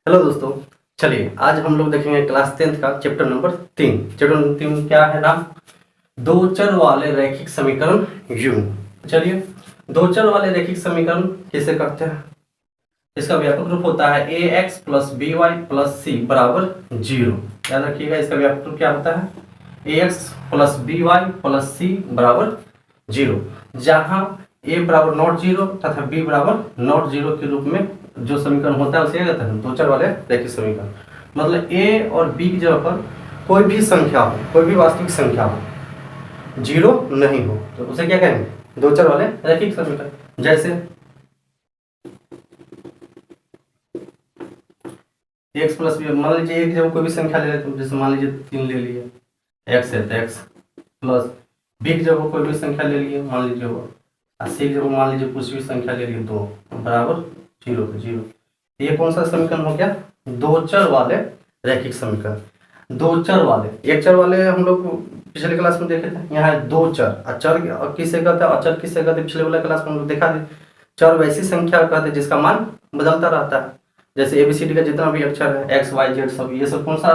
Hello दोस्तों, चलिए आज हम लोग देखेंगे क्लास 10th का चैप्टर नंबर 3। चैप्टर नंबर 3 क्या है नाम? दो चर वाले रैखिक समीकरण यू। चलिए, दो चर वाले रैखिक समीकरण किसे कहते हैं? इसका व्यापक रूप होता है A X plus B Y plus C बराबर 0। याद रखिएगा, इसका व्यापक रूप क्या होता है? A X plus B Y plus C बराबर 0, जहाँ ए बराबर नॉट 0 तथा बी बराबर नॉट 0 के रूप में जो समीकरण होता है उसे क्या कहते हैं? दो चर वाले रैखिक समीकरण। मतलब ए और बी की जगह पर कोई भी संख्या हो, कोई भी वास्तविक संख्या हो, 0 नहीं हो, तो उसे क्या कहेंगे? दो चर वाले रैखिक समीकरण। जैसे एक्स प्लस बी, मान लीजिए एक जब कोई भी संख्या ले लेते हैं, जैसे मान लीजिए 3 ले लिए, एक्स है तो एक्स प्लस बी की जब कोई भी संख्या ले लिए, मान लीजिए वो, और सी की जब मान लीजिए कुछ भी संख्या ले लिए 2 बराबर 0 तो 0। ये कौन सा समीकरण हो गया? दो चर वाले रैखिक समीकरण। दो चर वाले, एक चर वाले हम लोग पिछले क्लास में देखे थे, यहाँ है दो चर। अचर किसे कहते हैं? अचर किसे कहते हैं? पिछले वाले क्लास में हम लोग देखा थे। चर वैसी संख्या कहते हैं जिसका मान बदलता रहता है। जैसे एबीसीडी का जितना भी अक्षर है, एक्स वाई जेड सब, ये सब कौन सा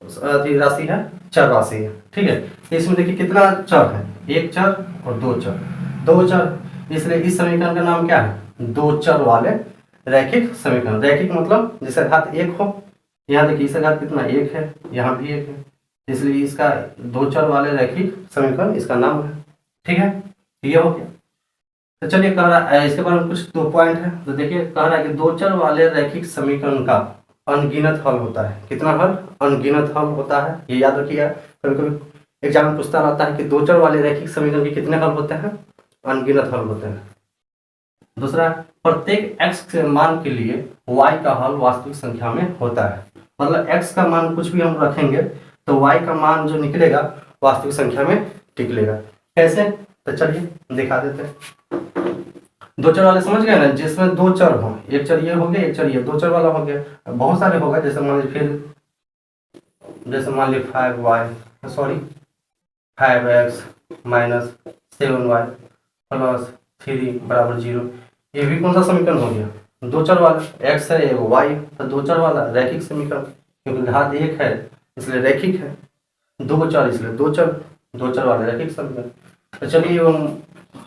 राशि है? चर राशि है। ठीक है, तो इसमें देखिए कितना चर है, एक चर और दो चर। दो चर, इसलिए इस समीकरण का नाम क्या है? दो चर वाले रैखिक समीकरण। रैखिक मतलब जिसका घात एक हो। यहाँ देखिए इसका घात कितना? एक है, यहाँ भी एक है, इसलिए इसका दो चर वाले रैखिक समीकरण इसका नाम है। ठीक है, ये हो गया। तो चलिए, कह रहा है इसके बारे में कुछ दो पॉइंट है। तो देखिए, कह रहा है कि दो चर वाले रैखिक समीकरण का अनगिनत हल होता है। कितना हल? अनगिनत हल होता है। ये याद रखिएगा, कभी कभी एग्जाम में पूछता रहता है कि दो चर वाले रैखिक समीकरण के कितने हल होते हैं? अनगिनत हल होते हैं। दूसरा, प्रत्येक x के मान के लिए y का हल वास्तविक संख्या में होता है। मतलब x का मान कुछ भी हम रखेंगे तो y का मान जो निकलेगा वास्तविक संख्या में निकलेगा। कैसे? तो चलिए दिखा देते हैं। दो चर वाले समझ गए ना, जिसमें दो चर हो, एक चर ये हो गया, एक चर ये, दो चर वाला हो गया। बहुत सारे होगा, जैसे मान लीजिए जैसे मान लीजिए 5x माइनस 7y प्लस 3 बराबर 0। ये भी कौन सा समीकरण हो गया? दो चर वाला। x है, एक y, तो दो चर वाला रैखिक समीकरण, क्योंकि घात एक है इसलिए रैखिक है। दो चर इसलिए दो चर वाले रैखिक समीकरण। तो चलिए हम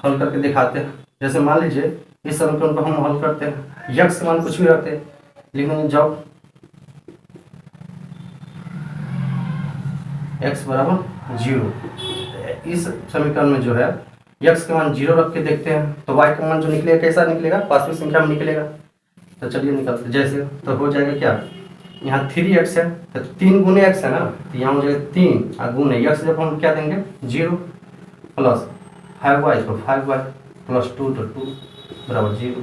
हल करके दिखाते हैं। जैसे मान लीजिए इस समीकरण को हम हल करते हैं, यक्स के मान कुछ भी रखते हैं, लिखेंगे जब x बराबर 0। इस समीकरण में जो है x के मान 0 रख के देखते हैं तो y का मान जो निकलेगा कैसा निकलेगा? वास्तविक संख्या में निकलेगा। तो चलिए निकलते, जैसे तो हो जाएगा क्या? यहाँ 3x है तो 3 गुने x है ना, तो यहाँ हो जाएगा 3 और गुने x जब हम क्या देंगे 0 प्लस 5y तो 5y प्लस 2 तो 2 बराबर 0।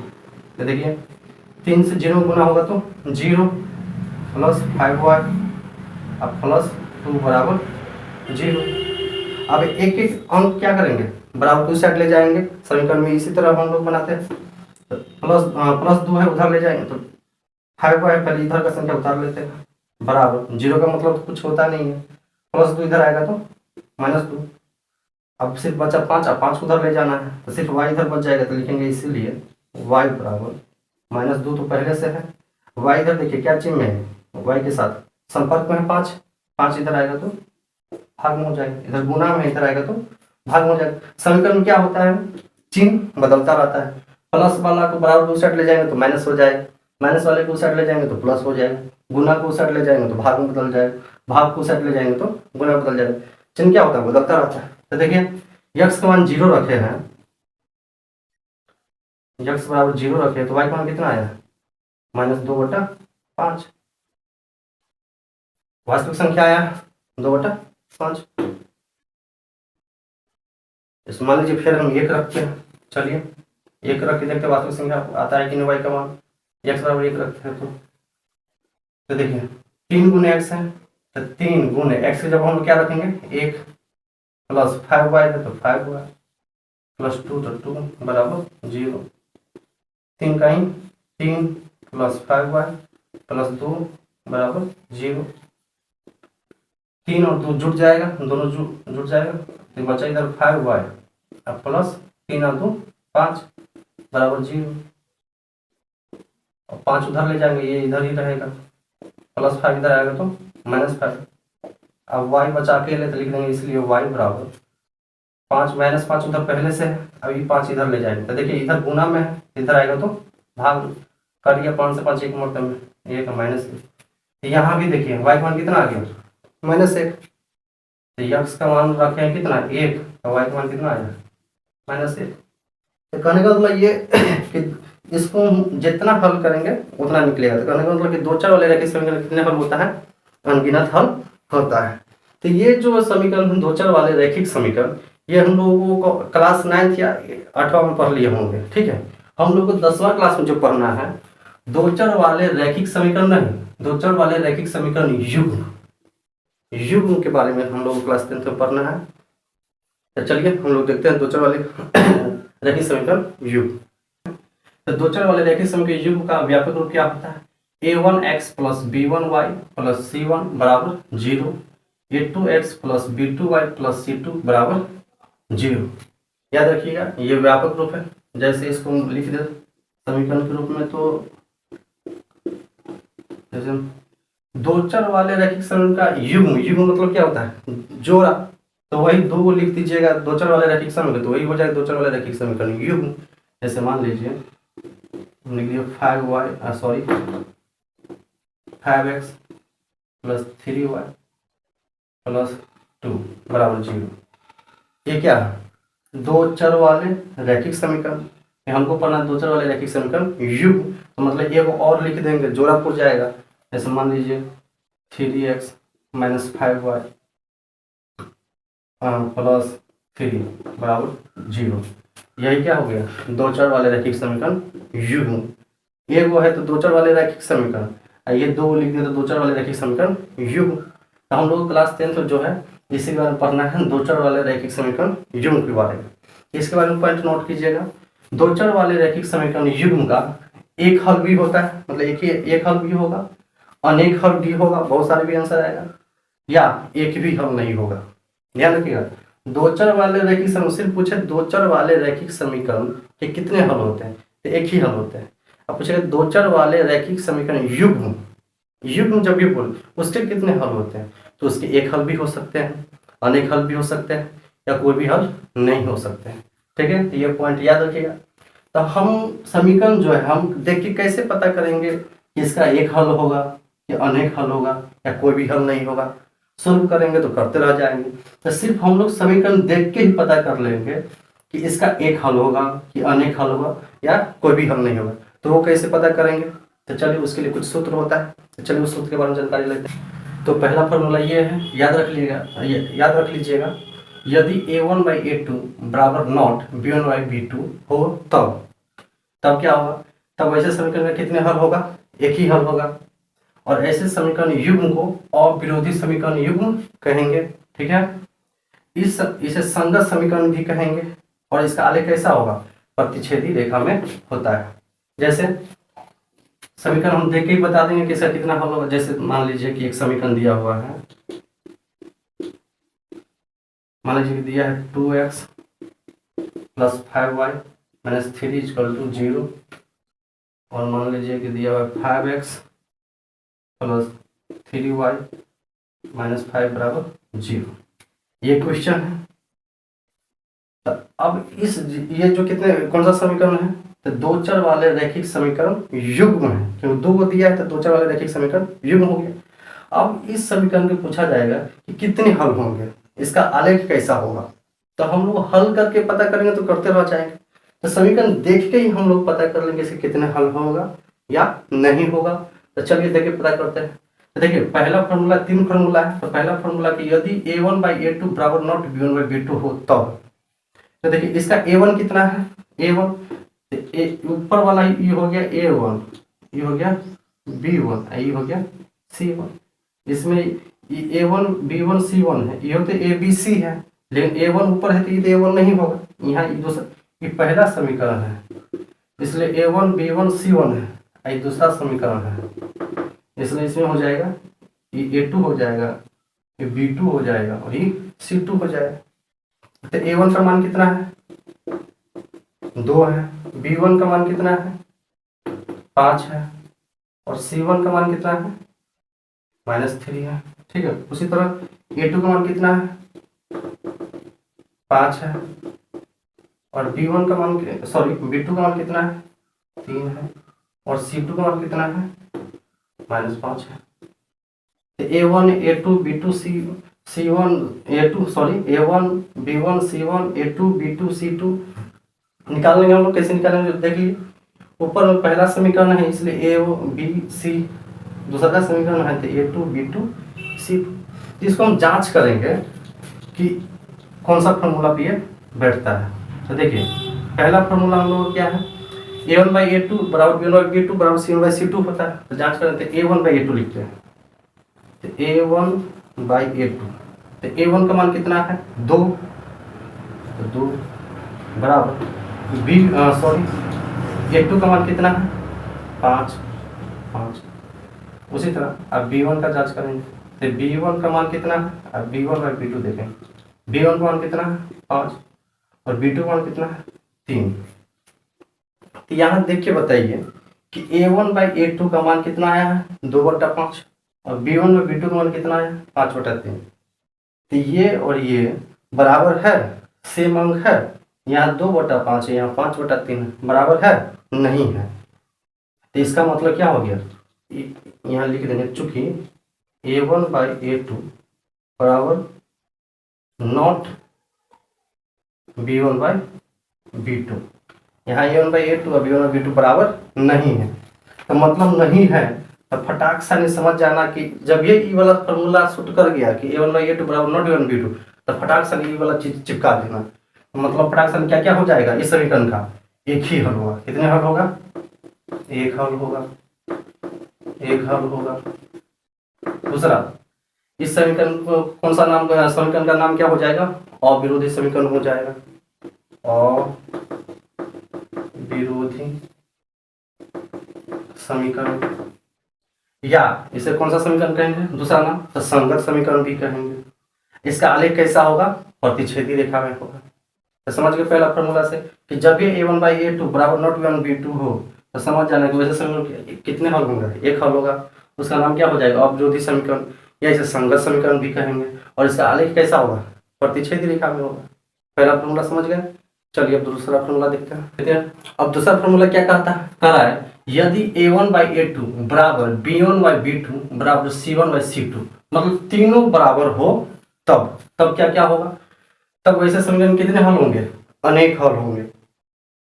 तो देखिए 3 से 0 गुना होगा तो 0 प्लस 5y अब प्लस 2 बराबर 0। अब एक एक अंक क्या करेंगे? बराबर 2 साइड ले जाएंगे। समीकरण में इसी तरह हम लोग बनाते हैं। तो प्लस 2 है, उधर ले जाएंगे तो 5y पहले इधर का संख्या उतार लेते हैं, बराबर 0 का मतलब तो कुछ होता नहीं है। प्लस 2 इधर आएगा तो -2। अब सिर्फ बचा 5, अब 5 उधर ले जाना है तो सिर्फ y इधर बच जाएगा, तो लिखेंगे इसीलिए y बराबर -2 तो पहले से है। y इधर देखिए क्या चिन्ह है, y के साथ संपर्क में है 5 इधर आएगा तो भाग में हो जाएगा, इधर गुना में इधर आएगा तो भाग में हो जाएगा। समीकरण में क्या होता है? चिन्ह बदलता रहता है। प्लस वाला को बराबर उस साइड ले जाएंगे तो माइनस हो जाएगा, माइनस वाले को उस साइड ले जाएंगे तो प्लस हो जाएगा, गुना को उस साइड ले जाएंगे तो भाग में बदल जाएगा, भाग को उस साइड ले जाएंगे तो गुना में बदल जाएगा। चिन्ह क्या होता है? बदलता रहता है। तो देखिए यक्स का मान 0 रखे हैं, यक्स बराबर 0 रखे तो वाई का मान कितना आया? -2/5। वास्तविक संख्या आया 2/5। इस मान लीजिए फिर हम एक रखते हैं। चलिए एक रख के देखते हैं वास्तविक संख्या आता है कि नहीं वाई का मान। एक्स बराबर 1 रखते हैं तो देखिए 3 गुने एक्स है तो 3 गुने एक्स के जब हम क्या रखेंगे 1 प्लस 5y है तो 5y प्लस 2 तो 2 बराबर 0। 3 का 3 प्लस 5y प्लस 2 बराबर 0। 3 और 2 जुट जाएगा, दोनों जुट जाएगा तो बचा इधर 5y अब प्लस 3 और 2 5 बराबर 0। और 5 उधर ले जाएंगे, ये इधर ही रहेगा, +5 इधर आएगा तो -5। अब y बचा के ले तो लिख देंगे, इसलिए y बराबर 5 -5 उधर पहले से है, अभी 5 इधर ले जाएंगे तो देखिए इधर गुना में है, इधर आएगा तो भाग, कर दिया 5 से 5 1 मोड़ में, एक -1। यहाँ भी देखिए y का मान कितना आ गया, -1। तो x का मान रखे हैं कितना 1, तो y का मान कितना आया, -1। तो कहने का मतलब ये कि इसको हम जितना हल करेंगे उतना निकलेगा। तो कहने का मतलब कि 2 4 वाले रैखिक समीकरण कितने हल होता है, अनगिनत हल होता है। तो ये जो समीकरण 2 4 वाले रैखिक समीकरण, ये हम लोगों को क्लास 9th या 8वां में पढ़ लिए होंगे, ठीक है। हम लोग को 10वां क्लास में जो पढ़ना है 2 4 वाले रैखिक समीकरण नहीं, 2 4 वाले रैखिक समीकरण युग्म के बारे में हम लोग को क्लास 10th में पढ़ना है। तो चलिए हम लोग देखते हैं 2 4 वाले रैखिक समीकरण युग्म। तो 2 4 वाले रैखिक समीकरण युग्म का व्यापक रूप क्या होता है, a1x + b1y + c1 = 0, a2x + b2y + c2 = 0। याद रखिएगा ये व्यापक रूप है। जैसे इसको हम लिख दे समीकरण के रूप में, तो जैसे 2 4 वाले रैखिक समीकरण का युग्म मतलब क्या होता है, जोड़ा। तो वही 2 को लिख दीजिएगा 2 4 वाले रैखिक समीकरण, तो वही हो जाएगा 2 4 वाले रैखिक समीकरण युग्म। जैसे मान लीजिए लिख दिया 5x + 3y + 2 = 0। ये क्या है, 2 4 वाले रैखिक समीकरण। हमको पढ़ना 2 4 वाले रैखिक समीकरण युग्म, तो मतलब एक और लिख देंगे, जोड़ा पुर जाएगा। जैसे मान लीजिए 3x - 5y + 3 = 0। यही क्या हो गया, 2 4 वाले रैखिक समीकरण युग्म। एक वो है तो 2 4 वाले रैखिक समीकरण, ये 2 लिख दिया तो 2 4 वाले रैखिक समीकरण युग्म। तो हम लोग क्लास 10th में जो है इसी के बारे में पढ़ना है, 2 4 वाले रैखिक समीकरण युग्म के बारे में। इसके बारे में पॉइंट नोट कीजिएगा। 2 4 वाले रैखिक समीकरण युग्म का एक हल भी होता है, मतलब एक हल भी होगा, अनेक हल भी होगा, बहुत सारे भी आंसर आएगा, या एक भी हल नहीं होगा। ध्यान रखिएगा 2 4 वाले रैखिक समीकरण सिर्फ पूछे 2 4 वाले रैखिक समीकरण के कितने हल होते हैं, तो एक ही हल होते हैं। अब पूछेगा 2 4 वाले रैखिक समीकरण युग्म जब भी बोल उसके कितने हल होते हैं, तो उसके एक हल भी हो सकते हैं, अनेक हल भी हो सकते हैं, या कोई भी हल नहीं हो सकते हैं। ठीक है, तो ये पॉइंट याद रखिएगा। तो हम समीकरण जो है हम देख के कैसे पता करेंगे कि इसका एक हल होगा या अनेक हल होगा या कोई भी हल नहीं होगा। सॉल्व करेंगे तो करते रह जाएंगे। तो सिर्फ हम लोग समीकरण देख के ही पता कर लेंगे कि इसका एक हल होगा कि अनेक हल होगा या कोई भी हल नहीं होगा। तो वो कैसे पता करेंगे, तो चलिए उसके लिए कुछ सूत्र होता है, तो चलिए उस सूत्र के बारे में जानकारी लेते हैं। तो पहला फॉर्मूला ये है, याद रख लीजिएगा, यदि a1/a2 = नॉट b1/b2 हो तब क्या होगा, तब ऐसे समीकरण में कितने हल होगा, एक ही हल होगा। और ऐसे समीकरण युग्म को अविरोधी समीकरण युग्म कहेंगे। ठीक है, इसे संगत समीकरण भी कहेंगे। और इसका आलेख कैसा होगा, प्रतिच्छेदी रेखा में होता है। जैसे समीकरण हम देख के ही बता देंगे कि इसका कितना हल होगा। जैसे मान लीजिए कि एक समीकरण दिया हुआ है, मान लीजिए दिया है 2x + 5y - 3 = 0, और मान लीजिए कि दिया हुआ है 5x + 3y - 5 = 0। ये क्वेश्चन है। तो अब ये जो कितने कौन सा समीकरण है, तो 2 4 वाले रैखिक समीकरण युग्म है, क्योंकि 2 को दिया है तो 2 4 वाले रैखिक समीकरण युग्म हो गया। अब इस समीकरण को पूछा जाएगा कि कितने हल होंगे, इसका आलेख कैसा होगा। तो हम लोग हल करके पता करेंगे तो करते रह जाएंगे। तो समीकरण देख के ही हम लोग पता कर लेंगे इसके कितने हल होगा या नहीं होगा। तो चलिए देखिए पता करते हैं। तो देखिए पहला फॉर्मूला 3 फॉर्मूला है। तो पहला फॉर्मूला कि यदि a1/a2 = नॉट b1/b2 हो तब, तो देखिए इसका a1 कितना है, a1 ऊपर वाला ये हो गया a1, ये हो गया b1, ये हो गया c1। इसमें a1 b1 c1 है, ये तो abc है, लेकिन a1 ऊपर है तो ये a1 नहीं होगा। यहाँ ये पहला समीकरण है, इसलिए a1 b1 c1 है, ये दूसरा समीकरण है, इसलिए इसमें हो जाएगा ये a2 हो जाएगा, ये b2 हो जाएगा और ये c2 हो जाएगा। तो a1 का मान कितना है, 2 है, b1 का मान कितना है, 5 है, और C1 का मान कितना है, -3 है। ठीक है, उसी तरह A2 का मान कितना है, 5 है। और B1 का मान B2 का मान कितना है, 3 है। और C2 का मान कितना है, -5 है। तो A1 A2 B2 C1 A2 A1 B1 C1 A2 B2 C2 निकाल लेंगे हम लोग। कैसे निकालेंगे देख लीजिए। ऊपर में पहला समीकरण है, इसलिए A B C, दूसरा समीकरण है तो A2 B2 C2। इसको हम जांच करेंगे कि कौन सा फॉर्मूला पे बैठता है। तो देखिए पहला फॉर्मूला हम लोग क्या है, A1/A2 बराबर B1/B2 बराबर C1/C2 होता है। तो जांच करें तो A1/A2 लिखते हैं। तो A1/A2, तो A1 का मान कितना है, 2, तो 2 बराबर A2 का मान कितना है, 5। उसी तरह अब B1 का जांच करेंगे। तो B1 का मान कितना है, अब B1/B2 देखेंगे। B1 का मान कितना है, 5, और B2 का मान कितना है, 3। तो यहाँ देख के बताइए कि A1/A2 का मान कितना आया है, 2/5, और B1/B2 का मान कितना आया है, 5/3। तो ये और ये बराबर है, सेम अंक है। यहाँ 2/5 है, यहाँ 5/3 है, बराबर है नहीं है। तो इसका मतलब क्या हो गया, यहाँ लिख देंगे चूंकि A1/A2 बराबर नॉट B1/B2, यहाँ A1/A2 और B1/B2 बराबर नहीं है। तो मतलब नहीं है, तो फटाक सा नहीं समझ जाना कि जब ये ई वाला फॉर्मूला सूट कर गया कि A1/A2 बराबर नॉट B1/B2, तो फटाक सा ई वाला चीज चिपका देना। मतलब फटाक सा क्या क्या हो जाएगा, इस समीकरण का एक ही हल होगा। कितने हल होगा, एक हल होगा, एक हल होगा। दूसरा, इस समीकरण को कौन सा नाम, समीकरण का नाम क्या हो जाएगा, अविरोधी समीकरण हो जाएगा। अविरोधी समीकरण, या इसे कौन सा समीकरण कहेंगे, दूसरा नाम तो संगत समीकरण भी कहेंगे। इसका आलेख कैसा होगा, प्रतिच्छेदी रेखा में होगा। तो समझ गए पहला फॉर्मूला से कि जब ये A1/A2 बराबर नॉट B1/B2 हो, तो समझ जाना कि वैसे समीकरण कितने हल होंगे, एक हल होगा। उसका नाम क्या हो जाएगा, अविरोधी समीकरण, या इसे संगत समीकरण भी कहेंगे। और इसका आलेख कैसा होगा, प्रतिच्छेदी रेखा में होगा। पहला फॉर्मूला समझ गए। चलिए अब दूसरा फॉर्मूला देखते हैं। अब दूसरा फॉर्मूला क्या कह रहा है, यदि A1/A2 बराबर B1/B2 बराबर C1/C2, मतलब तीनों बराबर हो, तब क्या क्या होगा, तब वैसे समीकरण कितने हल होंगे, अनेक हल होंगे।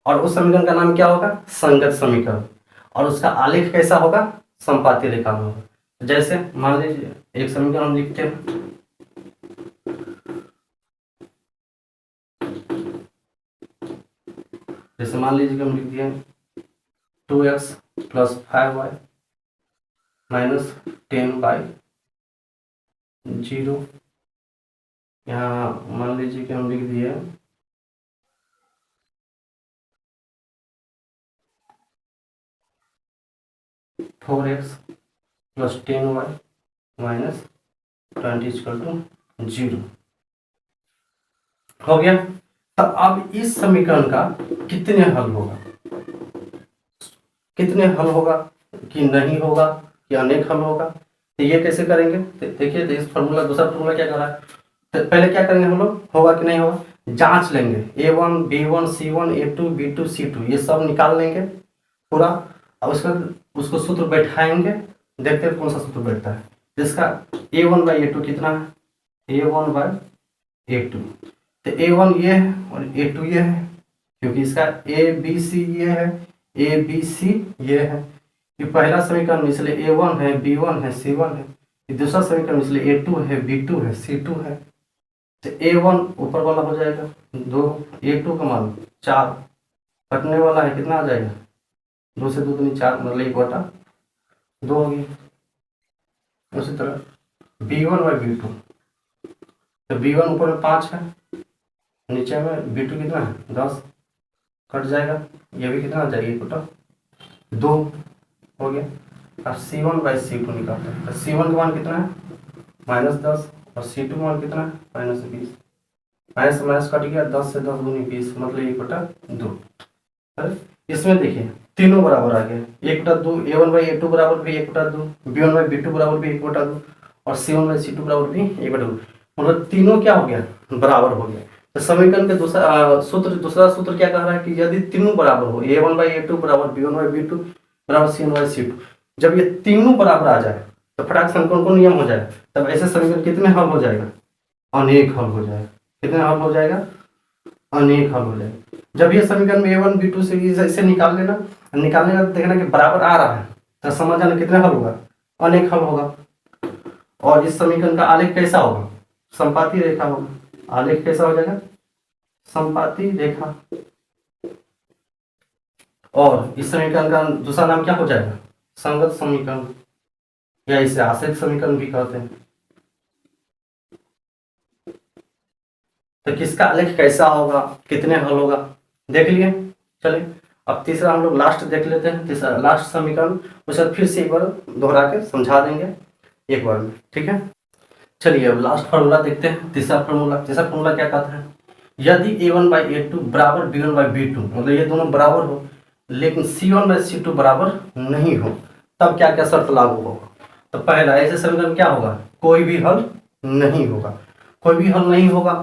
और उस समीकरण का नाम क्या होगा, संगत समीकरण। और उसका आलेख कैसा होगा, संपाती रेखा में होगा। जैसे मान लीजिए एक समीकरण हम लिखते हैं, जैसे मान लीजिए कि हम लिख दिए 2x + 5y - 10/0। यहाँ मान लीजिए कि हम लिख दिए 4x + 10y - 20 = 0 हो गया। तो अब इस समीकरण का कितने हल होगा, कितने हल होगा कि नहीं होगा, कि अनेक हल होगा। तो ये कैसे करेंगे, देखिए तो इस फॉर्मूला, दूसरा फॉर्मूला क्या कर रहा है, तो पहले क्या करेंगे हम लोग, होगा कि नहीं होगा, जांच लेंगे। A1 B1 C1 A2 B2 C2 ये सब निकाल लेंगे पूरा। अब उसको सूत्र बैठाएंगे, देखते हैं कौन सा सूत्र बैठता है। जिसका A1/A2 कितना है, A1/A2, तो A1 ये है और A2 ये है, क्योंकि इसका ABC ये है, ABC ये है। ये पहला समीकरण इसलिए A1 है, B1 है, C1 है। ये दूसरा समीकरण इसलिए A2 है, B2 है, C2 है। तो A1 ऊपर वाला हो जाएगा 2, A2 का मान 4, कटने वाला है कितना आ जाएगा, 2 से 2 दूनी 4, मतलब 1/2 हो गया। उसी तरह B1/B2, तो B1 ऊपर में 5 है, नीचे में B2 कितना है 10, कट जाएगा, ये भी कितना आ जाएगा 1/2 हो गया। अब C1/C2 निकालते हैं। तो C1 का मान कितना है, -10, और C2 का मान कितना है, -20। माइनस से माइनस कट गया, 10 से 10 दूनी 20, मतलब 1/2। इसमें देखिए तीनों बराबर आ गया, 1/2 A1/A2 बराबर भी 1/2, B1/B2 बराबर भी 1/2 और C1/C2 बराबर भी 1/2। मतलब तीनों क्या हो गया, बराबर हो गया। तो समीकरण के दूसरा सूत्र क्या कह रहा है कि यदि तीनों बराबर हो, A1/A2 बराबर B1/B2 बराबर C1/C2, जब ये तीनों बराबर आ जाए तो फटाक से कौन कौन नियम हो जाए, तब ऐसे समीकरण कितने हल हो जाएगा, अनेक हल हो जाएगा। कितने हल हो जाएगा, अनेक हल हो जाएगा। जब ये समीकरण में A1 B2 से इसे निकाल लेना, निकालने का देखना कि बराबर आ रहा है तो समझ जाना कितने हल होगा, अनेक हल होगा। और इस समीकरण का आलेख कैसा होगा, संपाती रेखा होगा। आलेख कैसा हो जाएगा, संपाती रेखा। और इस समीकरण का दूसरा नाम क्या हो जाएगा, संगत समीकरण, या इसे आश्रित समीकरण भी कहते हैं। तो किसका आलेख कैसा होगा, कितने हल होगा, देख लिए। चलिए अब तीसरा हम लोग लास्ट देख लेते हैं, तीसरा लास्ट समीकरण, उसे फिर से एक बार दोहरा के समझा देंगे एक बार में, ठीक है। चलिए अब लास्ट फार्मूला देखते हैं, तीसरा फार्मूला क्या कहता है, यदि A1/A2 बराबर B1/B2, मतलब ये दोनों बराबर हो लेकिन C1/C2 बराबर नहीं हो, तब क्या क्या शर्त लागू होगा। तो पहला, ऐसे समीकरण क्या होगा, कोई भी हल नहीं होगा। कोई भी हल नहीं होगा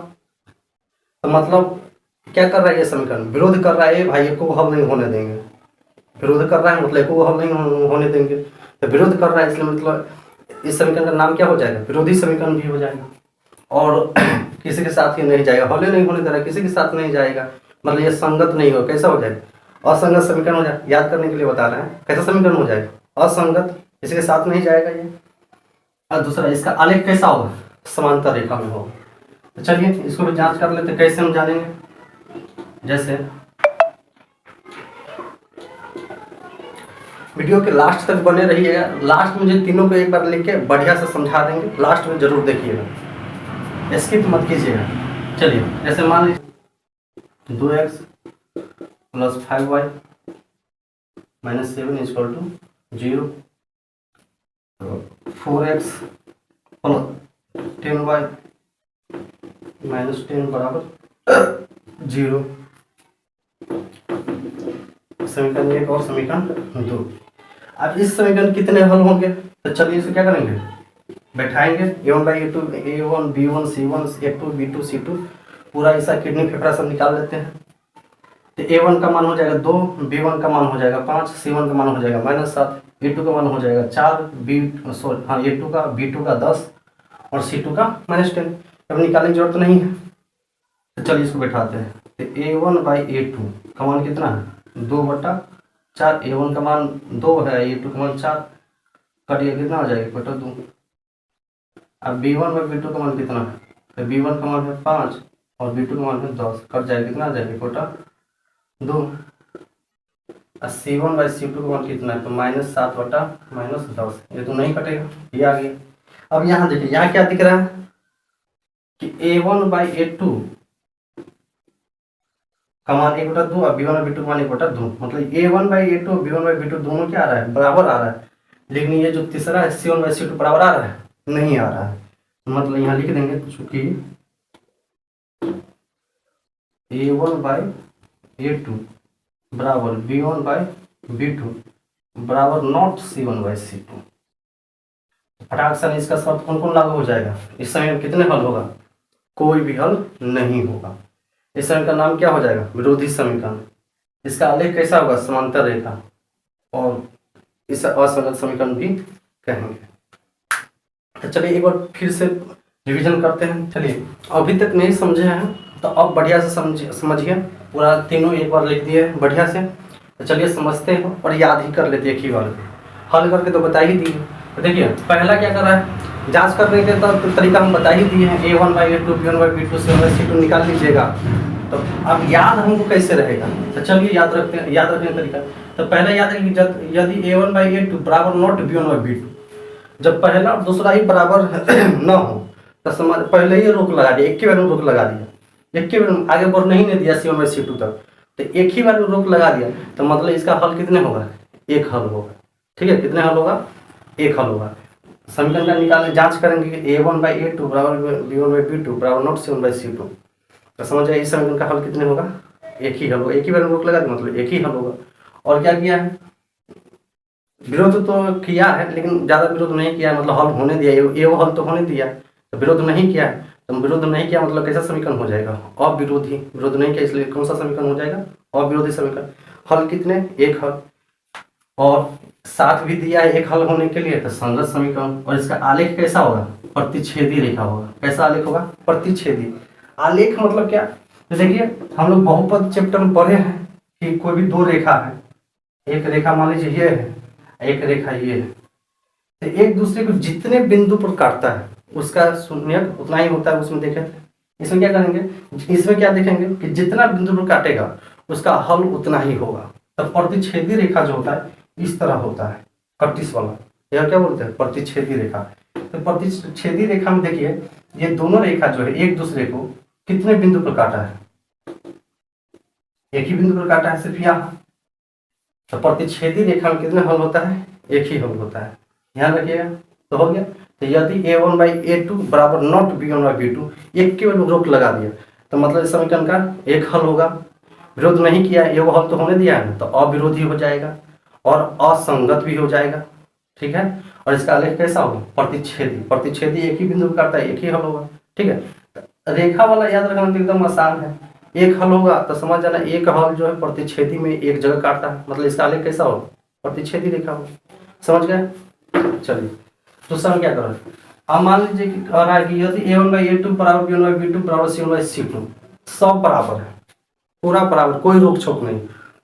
तो मतलब क्या कर रहा है ये समीकरण, विरोध कर रहा है भाई, एको हल नहीं होने देंगे। विरोध कर रहा है मतलब एको हल नहीं होने देंगे। तो विरोध कर रहा है इसलिए मतलब इस समीकरण का नाम क्या हो जाएगा, विरोधी समीकरण भी हो जाएगा। और किसी के साथ ही नहीं जाएगा, हल नहीं होने दे रहा है, किसी के साथ नहीं जाएगा, मतलब ये संगत नहीं हो, कैसा हो जाएगा, असंगत समीकरण हो जाए। याद करने के लिए बता रहे हैं, कैसा समीकरण हो जाएगा, असंगत, किसी के साथ नहीं जाएगा ये। और दूसरा, इसका आलेख कैसा होगा, समांतर रेखा में होगा। तो चलिए इसको भी जांच कर लेते, कैसे हम जानेंगे। जैसे वीडियो के लास्ट तक बने रहिएगा, लास्ट में जो तीनों को एक बार लिख के बढ़िया से समझा देंगे, लास्ट में जरूर देखिएगा, स्किप मत कीजिएगा। चलिए जैसे मान लीजिए 2x + 5y - 7 = 0, 4x + 10y - 10 = 0। समीकरण 1 और समीकरण 2। अब इस समीकरण कितने हल होंगे, तो चलिए इसे क्या करेंगे, बैठाएंगे। A1/A2 A1 B1 C1 A2 B2 C2 पूरा ऐसा किडनी फेफड़ा सब निकाल लेते हैं। तो A1 का मान हो जाएगा 2, B1 का मान हो जाएगा 5, C1 का मान हो जाएगा -7, A2 का मान हो जाएगा 4, A2 का B2 का 10 और C2 का -10। अब निकालने की जरूरत नहीं है, तो चलिए इसको बैठाते हैं। तो A1/A2 का मान कितना है, 2/4। A1 का मान 2 है, A2 का मान 4, कटिए कितना हो जाएगा, 2। अब B1/B2 का मान कितना है, तो B1 का मान है 5 और B2 का मान है 10, कट जाएगा कितना आ जाएगा, 2। और C1/C2 का मान कितना है, तो -7/-10, ये तो नहीं कटेगा, ये आ गया। अब यहाँ देखिए, यहाँ क्या दिख रहा है कि A1/A2 का मान 1/2 और B1/B2 का मान 1/2, मतलब A1/A2 और B1/B2 दोनों क्या आ रहा है, बराबर आ रहा है। लेकिन ये जो तीसरा है C1/C2 बराबर आ रहा है, नहीं आ रहा है। मतलब यहाँ लिख देंगे, चूंकि A1/A2 बराबर B1/B2 बराबर नॉट C1/C2, फटाक से इसका शर्त कौन कौन लागू हो जाएगा, इस समय में कितने हल होगा, कोई भी हल नहीं होगा। इस समीकरण का नाम क्या हो जाएगा, विरोधी समीकरण। इसका आलेख कैसा होगा, समांतर रेखा, और इस असंगत समीकरण भी कहेंगे। तो चलिए एक बार फिर से रिवीजन करते हैं। चलिए अभी तक नहीं समझे हैं तो अब बढ़िया से समझिए, पूरा तीनों एक बार लिख दिए बढ़िया से। तो चलिए समझते हैं और याद ही कर लेते हैं, एक ही बार हल करके तो बता ही दिए। तो देखिए पहला क्या कर रहा है, जांच कर रहे थे तो तरीका हम बता ही दिए हैं, A1/A2 B1/B2 C1/C2 निकाल लीजिएगा। तो अब याद हमको कैसे रहेगा, तो चलिए याद रखने का तरीका। तो पहला याद है कि यदि A1/A2 बराबर नॉट B1/B2, जब पहला और दूसरा ही बराबर न हो तो समझ पहले ही रोक लगा दिया, एक ही बार में रोक लगा दिया, एक ही बार में आगे बढ़ नहीं दिया C1/C2 तक, तो एक ही बार में रोक लगा दिया, तो मतलब इसका हल कितने होगा, एक हल होगा। ठीक है, कितने हल होगा, एक हल होगा। समीकरण का निकालने जांच करेंगे कि A1/A2 बराबर B1/B2 बराबर नॉट C1/C2, तो समझ जाए इस समीकरण का हल कितने होगा, एक ही हल होगा। एक ही बार में रोक लगा दिया मतलब एक ही हल होगा। और क्या किया है, विरोध तो किया है लेकिन ज़्यादा विरोध नहीं किया है, मतलब हल होने दिया, एगो हल तो होने दिया, तो विरोध नहीं किया है। तो विरोध नहीं किया मतलब कैसा समीकरण हो जाएगा, अविरोधी। विरोध नहीं किया इसलिए कौन सा समीकरण हो जाएगा, अविरोधी समीकरण। हल कितने, एक हल, और साथ भी दिया है एक हल होने के लिए, तो संगत समीकरण। और इसका आलेख कैसा होगा, प्रतिच्छेदी रेखा होगा। कैसा आलेख होगा, प्रतिच्छेदी। आलेख मतलब क्या, तो देखिए हम लोग बहुपद चैप्टर में पढ़े हैं कि कोई भी दो रेखा है, एक रेखा मान लीजिए ये है, एक रेखा ये है, तो एक दूसरे को जितने बिंदु पर काटता है उसका शून्यक उतना ही होता है। उसमें देखें इसमें क्या करेंगे, इसमें क्या देखेंगे कि जितना बिंदु पर काटेगा उसका हल उतना ही होगा। तो प्रतिच्छेदी रेखा जो होता है इस तरह होता है, कटिस वाला, यह क्या बोलते हैं, प्रतिच्छेदी रेखा। तो प्रतिच्छेदी रेखा में देखिए ये दोनों रेखा जो है एक दूसरे को कितने बिंदु पर काटा है, एक ही बिंदु पर काटा है सिर्फ यहाँ। तो प्रतिच्छेदी रेखा में कितने हल होता है, एक ही हल होता है, ध्यान रखिएगा। तो हो गया, तो यदि a1/a2 बराबर नॉट b1/b2, एक केवल रोक लगा दिया तो मतलब इस समीकरण का एक हल होगा। विरोध नहीं किया, एगो हल तो होने दिया है, तो अविरोधी हो जाएगा और असंगत भी हो जाएगा, ठीक है। और इसका आलेख कैसा होगा, प्रतिच्छेदी। प्रतिच्छेदी एक ही बिंदु काटता है, एक ही हल होगा, ठीक है। रेखा वाला याद रखना तो एकदम आसान है, एक हल होगा तो समझ जाना एक हल जो है प्रतिच्छेदी में एक जगह काटता है, मतलब इसका आलेख कैसा होगा, प्रतिच्छेदी रेखा होगा। समझ गए, चलिए दूसरा में क्या करो। अब मान लीजिए कि कह रहा है कि यदि a1/a2 बराबर b1/b2 बराबर c1/c2, सब बराबर है, पूरा बराबर, कोई रोक छोक नहीं,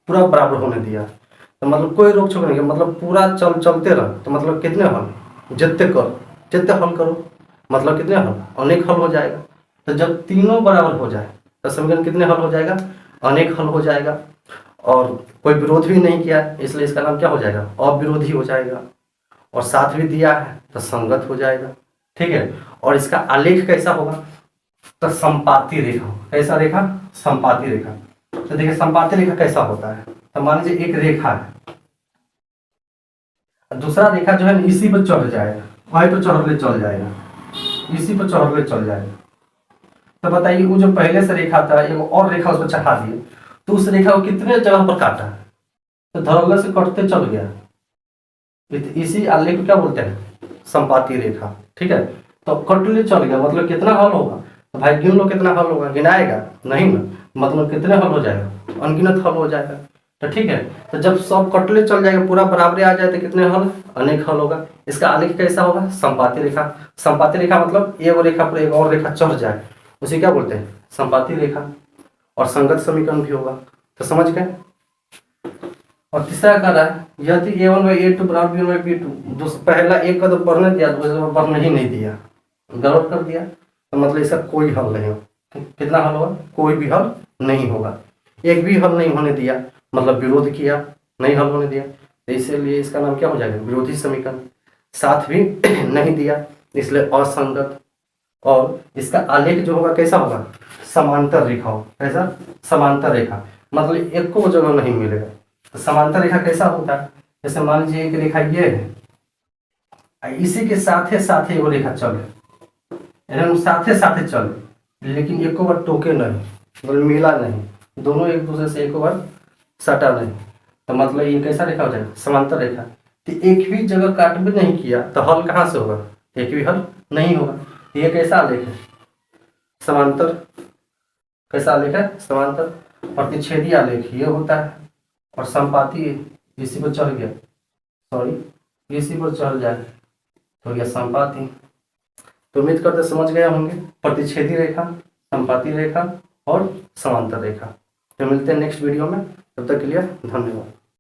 पूरा बराबर होने दिया, तो मतलब कोई रोक छोक नहीं, मतलब पूरा चलते रह, तो मतलब कितने हल, जितने करो जितने हल करो, मतलब कितने हल, अनेक हल हो जाएगा। तो जब तीनों बराबर हो जाए तो समीकरण कितने हल हो जाएगा, अनेक हल हो जाएगा। और कोई विरोध भी नहीं किया इसलिए इसका नाम क्या हो जाएगा, अविरोधी हो जाएगा। और साथ भी दिया है तो संगत हो जाएगा, ठीक है। और इसका आलेख कैसा होगा, तो संपाती रेखा। कैसा रेखा, संपाती रेखा। तो देखिए संपाती रेखा कैसा होता है, तो मान लीजिए एक रेखा है, दूसरा रेखा जो है इसी पर चढ़ जाएगा, वहीं पर चढ़ले चल जाएगा, इसी पर चढ़ले चल जाएगा। तो बताइए वो जो पहले से रेखा था एक और रेखा उसको चढ़ा दिए, तो उस रेखा को कितने जगह पर काटा, तो धरल्ला से कटते चल गया, इसी आलेख को क्या बोलते हैं, संपाती रेखा, ठीक है। तो कटले चल गया मतलब कितना हल होगा, तो भाई गिन लो कितना हल होगा, गिनाएगा नहीं ना, मतलब कितने हल हो जाएगा, अनगिनत हल हो जाएगा। तो ठीक है, तो जब सब कटले चल जाएगा पूरा बराबरी आ जाए तो कितने हल, अनेक हल होगा। इसका आलेख कैसा होगा, संपाती रेखा। संपाती रेखा मतलब एक रेखा पर एक और रेखा चढ़ जाए उसे क्या बोलते हैं, संपाती रेखा। और संगत समीकरण भी होगा, तो समझ गए। और तीसरा कह रहा है यदि a1/a2 बराबर b1/b2, पहला एक का तो पढ़ने दिया, दूसरा पढ़ने ही नहीं दिया, गलत कर दिया, तो मतलब इसका कोई हल नहीं होगा। कितना हल होगा, कोई भी हल नहीं होगा। एक भी हल नहीं होने दिया मतलब विरोध किया, नहीं हल होने दिया, तो इसलिए इसका नाम क्या हो जाएगा, विरोधी समीकरण। साथ भी नहीं दिया इसलिए असंगत। और इसका आलेख जो होगा कैसा होगा, समांतर रेखा हो। कैसा, समांतर रेखा, मतलब एक को जगह नहीं मिलेगा। तो समांतर रेखा कैसा होता है, जैसे मान लीजिए एक रेखा ये है, इसी के साथ वो रेखा चले, एकदम साथे चले, लेकिन एक बार टोके नहीं, मतलब मिला नहीं, दोनों एक दूसरे से एक बार सटा नहीं, तो मतलब ये कैसा रेखा हो जाएगा, समांतर रेखा। तो एक भी जगह काट भी नहीं किया तो हल कहाँ से होगा, एक भी हल नहीं होगा। ये कैसा आलेख है, समांतर। कैसा आलेख है, समांतर। प्रतिच्छेदी आलेख ये होता है। और संपाती इसी पर चढ़ गया, सॉरी इसी पर चढ़ जाए तो गया संपाती। तो उम्मीद करते समझ गए होंगे प्रतिच्छेदी रेखा, संपाती रेखा और समांतर रेखा। तो मिलते हैं नेक्स्ट वीडियो में, तब तक के लिए धन्यवाद।